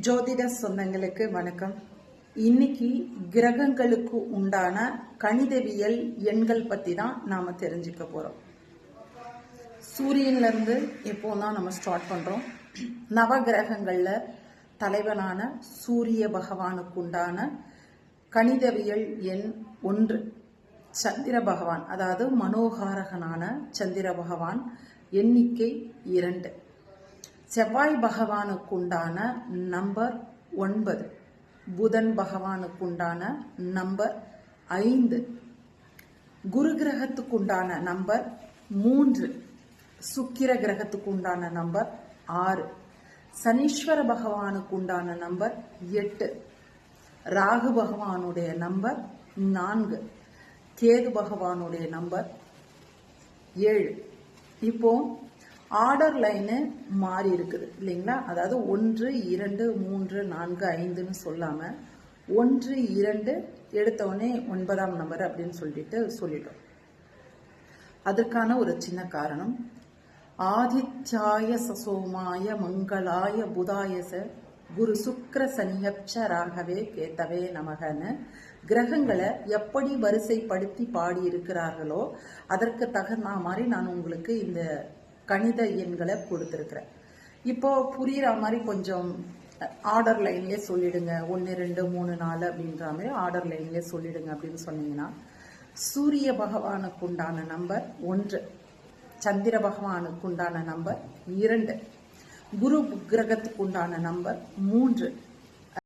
ஜோதிட சொந்தங்களுக்கு வணக்கம். இன்னைக்கு கிரகங்களுக்கு உண்டான கணிதவியல் எண்கள் பத்தி தான் நாம தெரிஞ்சுக்க போறோம். சூரியன்ல இருந்து இப்போ தான் நம்ம ஸ்டார்ட் பண்றோம். நவ கிரகங்கள்ல தலைவனான சூரிய பகவானுக்கு உண்டான கணிதவியல் எண் 1. சந்திர பகவான், அதாவது மனோகாரகனான சந்திர பகவான் எண்ணிக்கை 2. செவ்வாய் பகவானுக்குண்டான நம்பர் 9. புதன் பகவானுக்குண்டான நம்பர் 5. குரு கிரகத்துக்குண்டான நம்பர் 3. சுக்கிர கிரகத்துக்குண்டான நம்பர் 6. சனீஸ்வர பகவானுக்குண்டான நம்பர் 8. ராகு பகவானுடைய நம்பர் 4. கேது பகவானுடைய நம்பர் 7. இப்போ ஆர்டர் லைனு மாறி இருக்குது இல்லைங்களா? அதாவது 1, 2, 3, 4, 5ன்னு சொல்லாம 1, 2 எடுத்தவொடனே 9ஆம் நம்பர் அப்படின்னு சொல்லிட்டோம். அதற்கான ஒரு சின்ன காரணம், ஆதித்யாய சசோமாய மங்களாய புதாயச குரு சுக்ர சனியப்ச ராகவே கேத்தவே நமகன்னு கிரகங்களை எப்படி வரிசைப்படுத்தி பாடி இருக்கிறார்களோ அதற்கு தகுந்த மாதிரி நான் உங்களுக்கு இந்த கணித எண்களை கொடுத்துருக்குறேன். இப்போ புரியுற மாதிரி கொஞ்சம் ஆர்டர் லைன்லேயே சொல்லிடுங்க. 1, 2, 3, 4 அப்படின்ற மாதிரி ஆர்டர் லைன்லேயே சொல்லிடுங்க அப்படின்னு சொன்னீங்கன்னா, சூரிய பகவானுக்கு உண்டான நம்பர் 1, சந்திர பகவானுக்கு உண்டான நம்பர் 2, குரு கிரகத்துக்கு உண்டான நம்பர் 3,